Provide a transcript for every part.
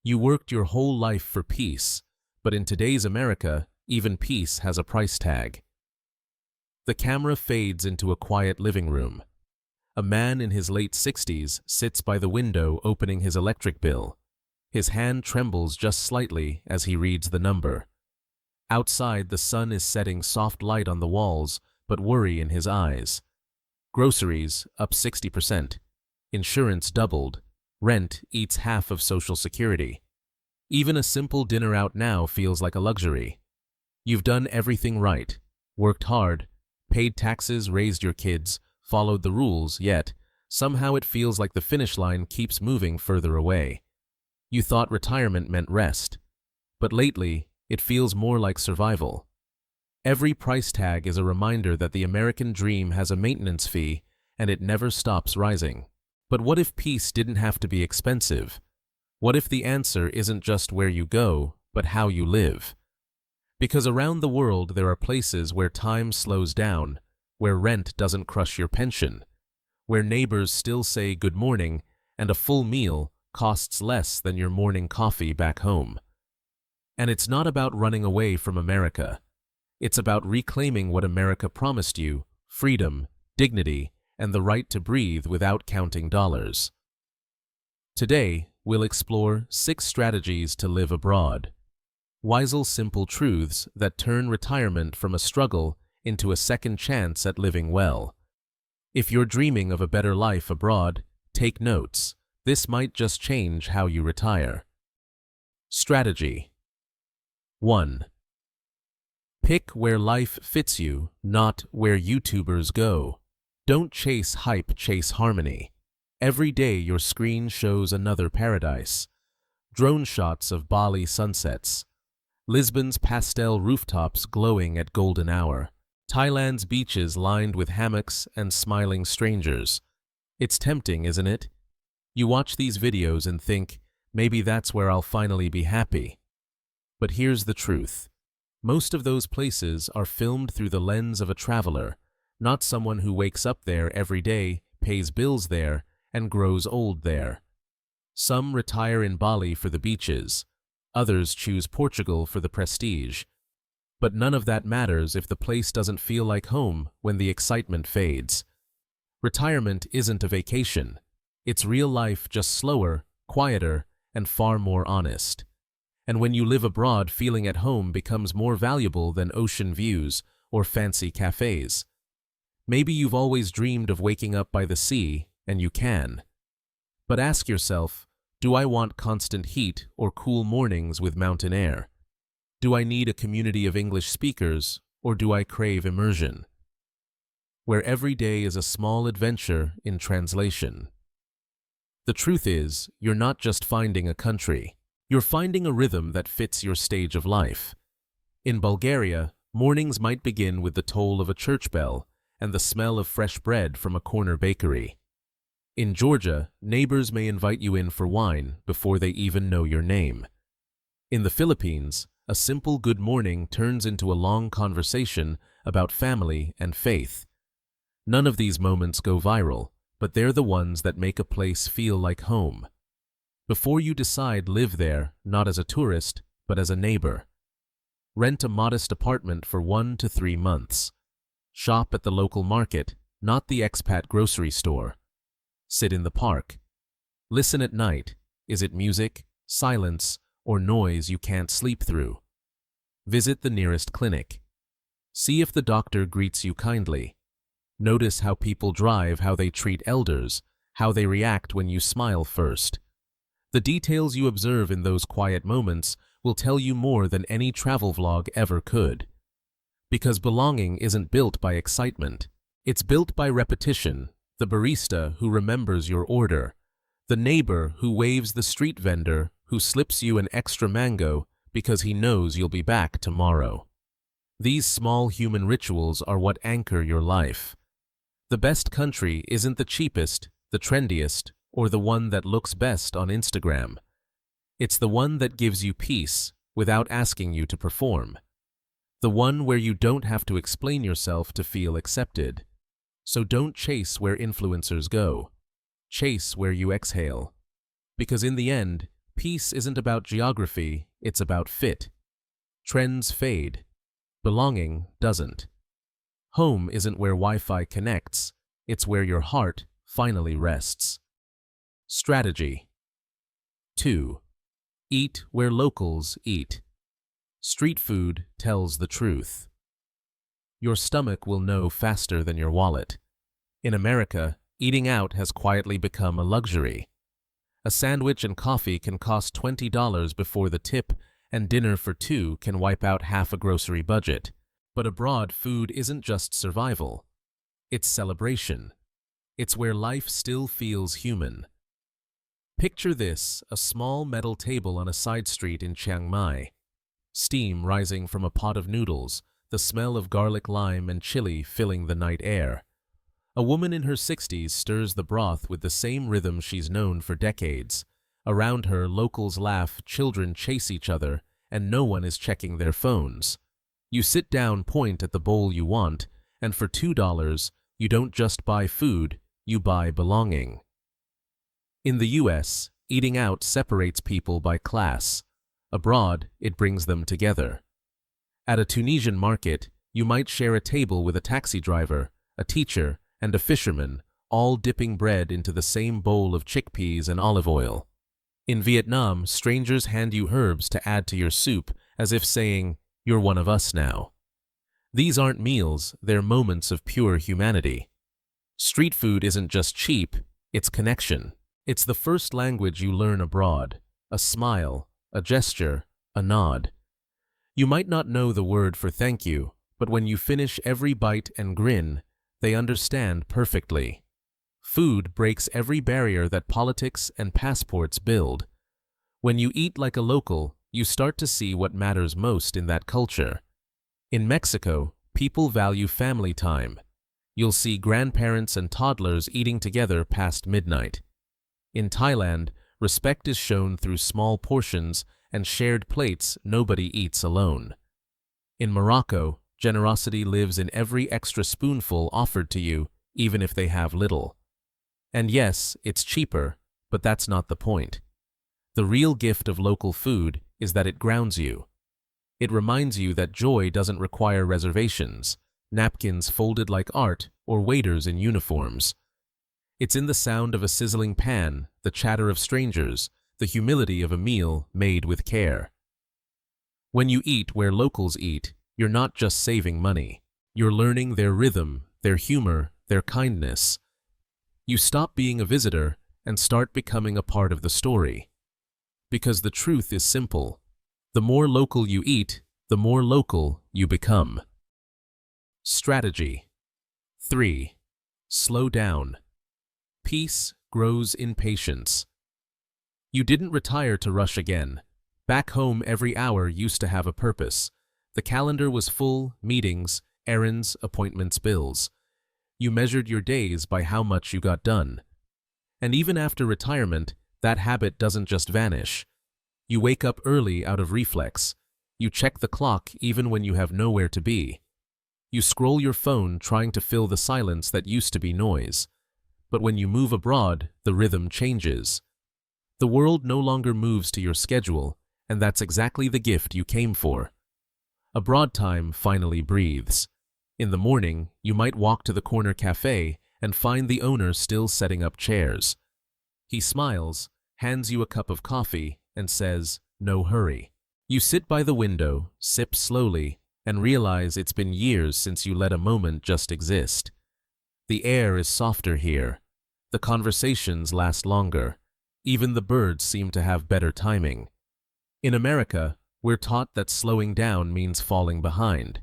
You worked your whole life for peace, but in today's America, even peace has a price tag. The camera fades into a quiet living room. A man in his late 60s sits by the window opening his electric bill. His hand trembles just slightly as he reads the number. Outside, the sun is setting soft light on the walls, but worry in his eyes. Groceries up 60%. Insurance doubled. Rent eats half of Social Security. Even a simple dinner out now feels like a luxury. You've done everything right, worked hard, paid taxes, raised your kids, followed the rules, yet somehow it feels like the finish line keeps moving further away. You thought retirement meant rest, but lately it feels more like survival. Every price tag is a reminder that the American dream has a maintenance fee and it never stops rising. But what if peace didn't have to be expensive? What if the answer isn't just where you go, but how you live? Because around the world there are places where time slows down, where rent doesn't crush your pension, where neighbors still say good morning and a full meal costs less than your morning coffee back home. And it's not about running away from America. It's about reclaiming what America promised you: freedom, dignity, and the right to breathe without counting dollars. Today, we'll explore 6 strategies to live abroad. Wisely simple truths that turn retirement from a struggle into a second chance at living well. If you're dreaming of a better life abroad, take notes. This might just change how you retire. Strategy 1. Pick where life fits you, not where YouTubers go. Don't chase hype, chase harmony. Every day your screen shows another paradise. Drone shots of Bali sunsets. Lisbon's pastel rooftops glowing at golden hour. Thailand's beaches lined with hammocks and smiling strangers. It's tempting, isn't it? You watch these videos and think, maybe that's where I'll finally be happy. But here's the truth. Most of those places are filmed through the lens of a traveler, not someone who wakes up there every day, pays bills there, and grows old there. Some retire in Bali for the beaches. Others choose Portugal for the prestige. But none of that matters if the place doesn't feel like home when the excitement fades. Retirement isn't a vacation. It's real life, just slower, quieter, and far more honest. And when you live abroad, feeling at home becomes more valuable than ocean views or fancy cafes. Maybe you've always dreamed of waking up by the sea, and you can. But ask yourself, do I want constant heat or cool mornings with mountain air? Do I need a community of English speakers, or do I crave immersion? Where every day is a small adventure in translation. The truth is, you're not just finding a country. You're finding a rhythm that fits your stage of life. In Bulgaria, mornings might begin with the toll of a church bell and the smell of fresh bread from a corner bakery. In Georgia, neighbors may invite you in for wine before they even know your name. In the Philippines, a simple good morning turns into a long conversation about family and faith. None of these moments go viral, but they're the ones that make a place feel like home. Before you decide, live there, not as a tourist, but as a neighbor. Rent a modest apartment for 1 to 3 months. Shop at the local market, not the expat grocery store. Sit in the park. Listen at night. Is it music, silence, or noise you can't sleep through? Visit the nearest clinic. See if the doctor greets you kindly. Notice how people drive, how they treat elders, how they react when you smile first. The details you observe in those quiet moments will tell you more than any travel vlog ever could. Because belonging isn't built by excitement. It's built by repetition. The barista who remembers your order. The neighbor who waves, the street vendor who slips you an extra mango because he knows you'll be back tomorrow. These small human rituals are what anchor your life. The best country isn't the cheapest, the trendiest, or the one that looks best on Instagram. It's the one that gives you peace without asking you to perform. The one where you don't have to explain yourself to feel accepted. So don't chase where influencers go. Chase where you exhale. Because in the end, Peace isn't about geography, it's about fit. Trends fade. Belonging doesn't. Home isn't where Wi-Fi connects, it's where your heart finally rests. Strategy. 2. Eat where locals eat. Street food tells the truth. Your stomach will know faster than your wallet. In America, eating out has quietly become a luxury. A sandwich and coffee can cost $20 before the tip, and dinner for two can wipe out half a grocery budget. But abroad, food isn't just survival. It's celebration. It's where life still feels human. Picture this, a small metal table on a side street in Chiang Mai. Steam rising from a pot of noodles, the smell of garlic lime and chili filling the night air. A woman in her 60s stirs the broth with the same rhythm she's known for decades. Around her, locals laugh, children chase each other, and no one is checking their phones. You sit down, point at the bowl you want, and for $2, you don't just buy food, you buy belonging. In the US, eating out separates people by class. Abroad, it brings them together. At a Tunisian market, you might share a table with a taxi driver, a teacher, and a fisherman, all dipping bread into the same bowl of chickpeas and olive oil. In Vietnam, strangers hand you herbs to add to your soup, as if saying, "You're one of us now." These aren't meals, they're moments of pure humanity. Street food isn't just cheap, it's connection. It's the first language you learn abroad, a smile, a gesture, a nod. You might not know the word for thank you, but when you finish every bite and grin, they understand perfectly. Food breaks every barrier that politics and passports build. When you eat like a local, you start to see what matters most in that culture. In Mexico, people value family time. You'll see grandparents and toddlers eating together past midnight. In Thailand, respect is shown through small portions and shared plates nobody eats alone. In Morocco, generosity lives in every extra spoonful offered to you, even if they have little. And yes, it's cheaper, but that's not the point. The real gift of local food is that it grounds you. It reminds you that joy doesn't require reservations, napkins folded like art, or waiters in uniforms. It's in the sound of a sizzling pan, the chatter of strangers, the humility of a meal made with care. When you eat where locals eat, you're not just saving money. You're learning their rhythm, their humor, their kindness. You stop being a visitor and start becoming a part of the story. Because the truth is simple. The more local you eat, the more local you become. Strategy. 3. Slow down. Peace grows in patience. You didn't retire to rush again. Back home, every hour used to have a purpose. The calendar was full, meetings, errands, appointments, bills. You measured your days by how much you got done. And even after retirement, that habit doesn't just vanish. You wake up early out of reflex. You check the clock even when you have nowhere to be. You scroll your phone trying to fill the silence that used to be noise. But when you move abroad, the rhythm changes. The world no longer moves to your schedule, and that's exactly the gift you came for. Abroad time finally breathes. In the morning, you might walk to the corner cafe and find the owner still setting up chairs. He smiles, hands you a cup of coffee, and says, "No hurry." You sit by the window, sip slowly, and realize it's been years since you let a moment just exist. The air is softer here. The conversations last longer. Even the birds seem to have better timing. In America, we're taught that slowing down means falling behind.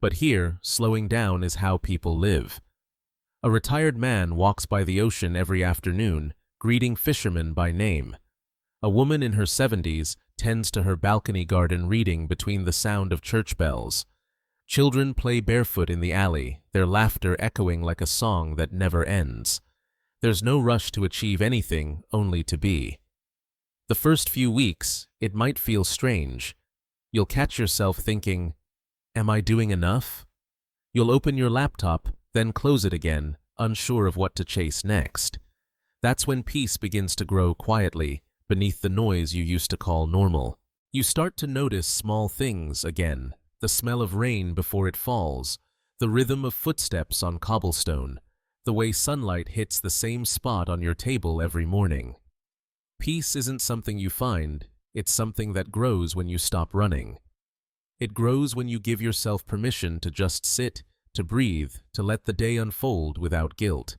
But here, slowing down is how people live. A retired man walks by the ocean every afternoon, greeting fishermen by name. A woman in her 70s tends to her balcony garden reading between the sound of church bells. Children play barefoot in the alley, their laughter echoing like a song that never ends. There's no rush to achieve anything, only to be. The first few weeks, it might feel strange. You'll catch yourself thinking, "Am I doing enough?" You'll open your laptop, then close it again, unsure of what to chase next. That's when peace begins to grow quietly, beneath the noise you used to call normal. You start to notice small things again, the smell of rain before it falls, the rhythm of footsteps on cobblestone, the way sunlight hits the same spot on your table every morning. Peace isn't something you find, it's something that grows when you stop running. It grows when you give yourself permission to just sit, to breathe, to let the day unfold without guilt.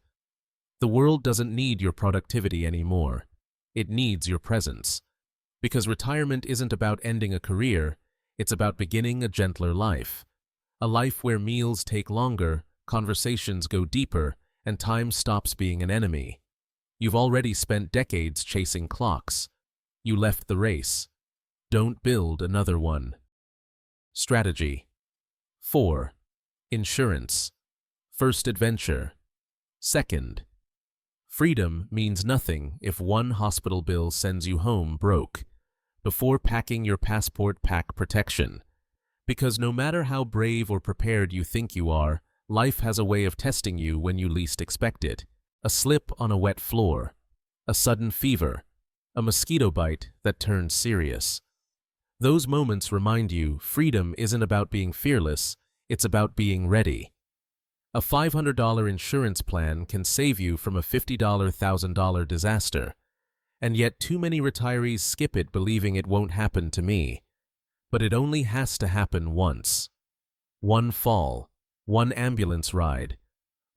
The world doesn't need your productivity anymore. It needs your presence. Because retirement isn't about ending a career, it's about beginning a gentler life. A life where meals take longer, conversations go deeper, and time stops being an enemy. You've already spent decades chasing clocks. You left the race. Don't build another one. Strategy. 4. Insurance. First adventure. Second. Freedom means nothing if one hospital bill sends you home broke. Before packing your passport, pack protection. Because no matter how brave or prepared you think you are, life has a way of testing you when you least expect it. A slip on a wet floor, a sudden fever, a mosquito bite that turns serious. Those moments remind you freedom isn't about being fearless, it's about being ready. A $500 insurance plan can save you from a $50,000 $1,000 disaster, and yet too many retirees skip it believing it won't happen to me. But it only has to happen once. One fall, one ambulance ride,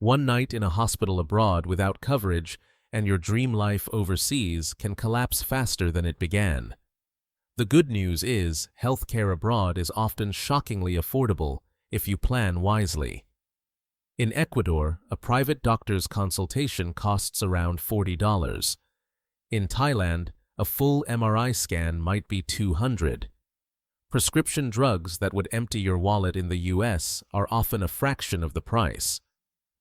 one night in a hospital abroad without coverage, and your dream life overseas can collapse faster than it began. The good news is, healthcare abroad is often shockingly affordable if you plan wisely. In Ecuador, a private doctor's consultation costs around $40. In Thailand, a full MRI scan might be $200. Prescription drugs that would empty your wallet in the US are often a fraction of the price.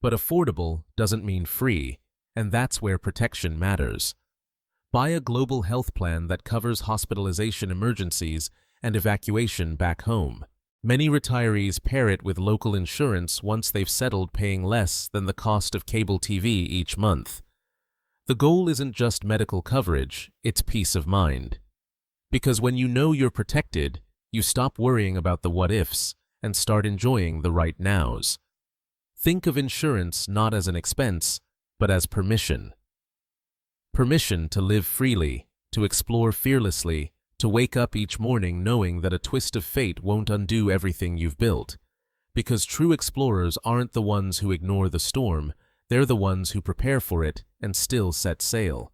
But affordable doesn't mean free, and that's where protection matters. Buy a global health plan that covers hospitalization emergencies and evacuation back home. Many retirees pair it with local insurance once they've settled paying less than the cost of cable TV each month. The goal isn't just medical coverage, it's peace of mind. Because when you know you're protected, you stop worrying about the what-ifs and start enjoying the right nows. Think of insurance not as an expense, but as permission. Permission to live freely, to explore fearlessly, to wake up each morning knowing that a twist of fate won't undo everything you've built. Because true explorers aren't the ones who ignore the storm, they're the ones who prepare for it and still set sail.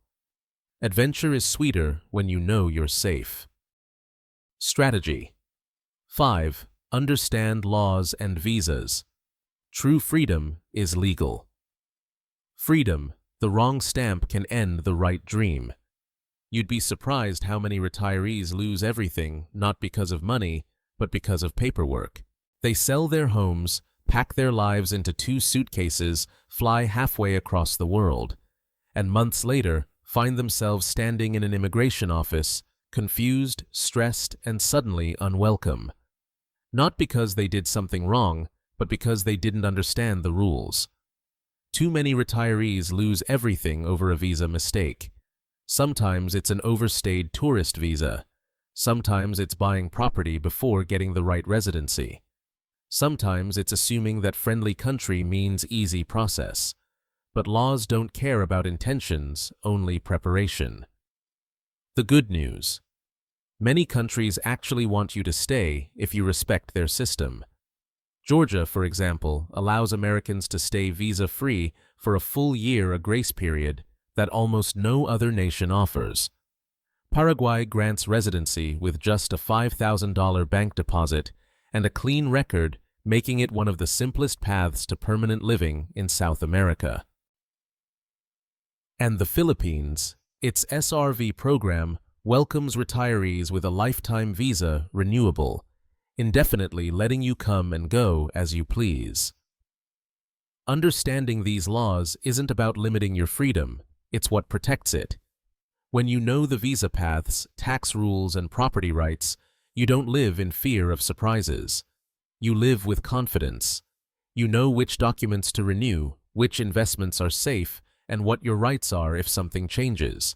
Adventure is sweeter when you know you're safe. Strategy. 5. Understand laws and visas. True freedom is legal. Freedom, the wrong stamp can end the right dream. You'd be surprised how many retirees lose everything not because of money, but because of paperwork. They sell their homes, pack their lives into 2 suitcases, fly halfway across the world, and months later find themselves standing in an immigration office, confused, stressed, and suddenly unwelcome. Not because they did something wrong, but because they didn't understand the rules. Too many retirees lose everything over a visa mistake. Sometimes it's an overstayed tourist visa. Sometimes it's buying property before getting the right residency. Sometimes it's assuming that friendly country means easy process. But laws don't care about intentions, only preparation. The good news. Many countries actually want you to stay if you respect their system. Georgia, for example, allows Americans to stay visa-free for a full year, a grace period that almost no other nation offers. Paraguay grants residency with just a $5,000 bank deposit and a clean record, making it one of the simplest paths to permanent living in South America. And the Philippines, its SRV program, welcomes retirees with a lifetime visa renewable, indefinitely letting you come and go as you please. Understanding these laws isn't about limiting your freedom, it's what protects it. When you know the visa paths, tax rules, and property rights, you don't live in fear of surprises. You live with confidence. You know which documents to renew, which investments are safe, and what your rights are if something changes.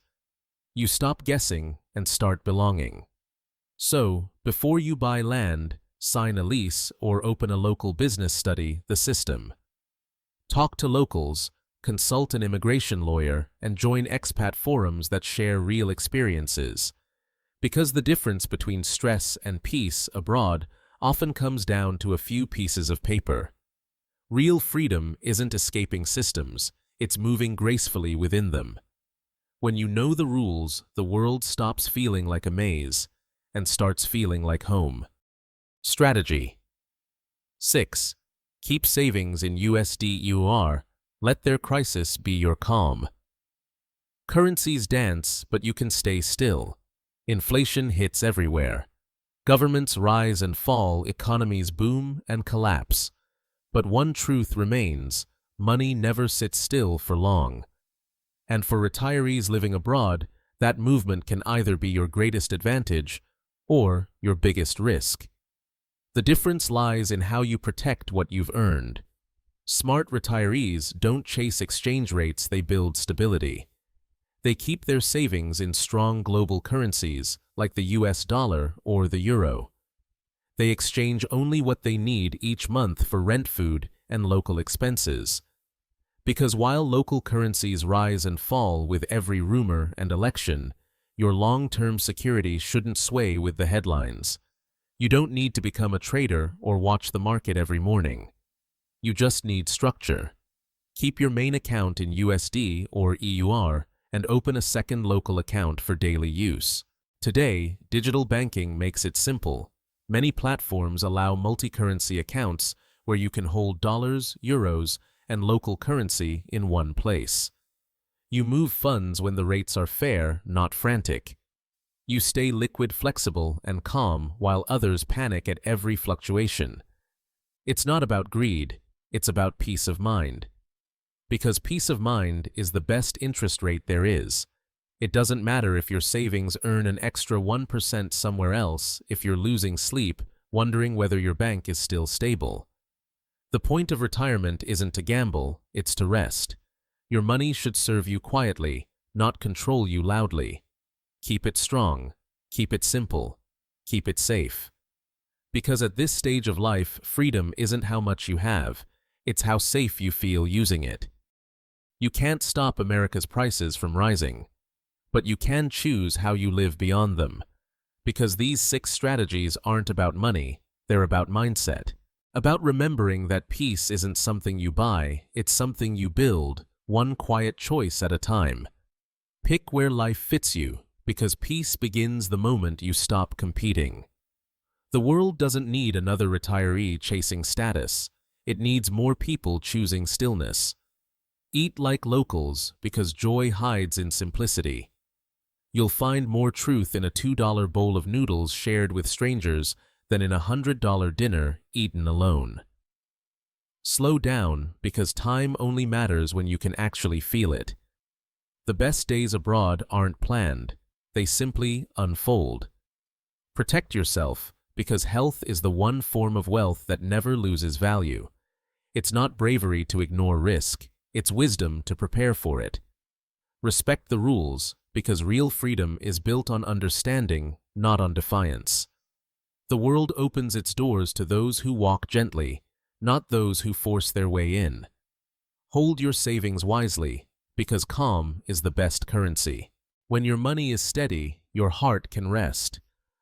You stop guessing and start belonging. So, before you buy land, sign a lease, or open a local business, study the system. Talk to locals, consult an immigration lawyer, and join expat forums that share real experiences. Because the difference between stress and peace abroad often comes down to a few pieces of paper. Real freedom isn't escaping systems, it's moving gracefully within them. When you know the rules, the world stops feeling like a maze and starts feeling like home. Strategy 6. Keep savings in USD/EUR. Let their crisis be your calm. Currencies dance, but you can stay still. Inflation hits everywhere. Governments rise and fall, economies boom and collapse. But one truth remains: money never sits still for long. And for retirees living abroad, that movement can either be your greatest advantage or your biggest risk. The difference lies in how you protect what you've earned. Smart retirees don't chase exchange rates, they build stability. They keep their savings in strong global currencies like the US dollar or the euro. They exchange only what they need each month for rent, food, and local expenses. Because while local currencies rise and fall with every rumor and election, your long-term security shouldn't sway with the headlines. You don't need to become a trader or watch the market every morning. You just need structure. Keep your main account in USD or EUR and open a second local account for daily use. Today, digital banking makes it simple. Many platforms allow multi-currency accounts where you can hold dollars, euros, and local currency in one place. You move funds when the rates are fair, not frantic. You stay liquid, flexible, and calm while others panic at every fluctuation. It's not about greed, it's about peace of mind. Because peace of mind is the best interest rate there is. It doesn't matter if your savings earn an extra 1% somewhere else if you're losing sleep, wondering whether your bank is still stable. The point of retirement isn't to gamble, it's to rest. Your money should serve you quietly, not control you loudly. Keep it strong, keep it simple, keep it safe. Because at this stage of life, freedom isn't how much you have, it's how safe you feel using it. You can't stop America's prices from rising, but you can choose how you live beyond them. Because these 6 strategies aren't about money, they're about mindset. About remembering that peace isn't something you buy, it's something you build, one quiet choice at a time. Pick where life fits you, because peace begins the moment you stop competing. The world doesn't need another retiree chasing status. It needs more people choosing stillness. Eat like locals, because joy hides in simplicity. You'll find more truth in a $2 bowl of noodles shared with strangers than in a $100 dinner eaten alone. Slow down, because time only matters when you can actually feel it. The best days abroad aren't planned, they simply unfold. Protect yourself, because health is the one form of wealth that never loses value. It's not bravery to ignore risk, it's wisdom to prepare for it. Respect the rules, because real freedom is built on understanding, not on defiance. The world opens its doors to those who walk gently, not those who force their way in. Hold your savings wisely, because calm is the best currency. When your money is steady, your heart can rest.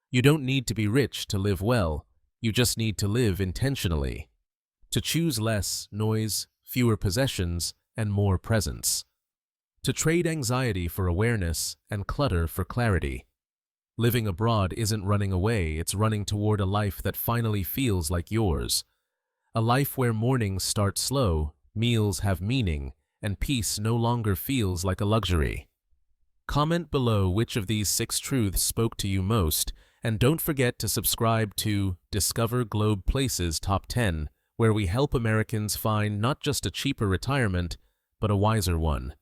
You don't need to be rich to live well, you just need to live intentionally. To choose less noise, fewer possessions, and more presence. To trade anxiety for awareness and clutter for clarity. Living abroad isn't running away, it's running toward a life that finally feels like yours. A life where mornings start slow, meals have meaning, and peace no longer feels like a luxury. Comment below which of these 6 truths spoke to you most, and don't forget to subscribe to Discover Globe Places Top 10, where we help Americans find not just a cheaper retirement, but a wiser one.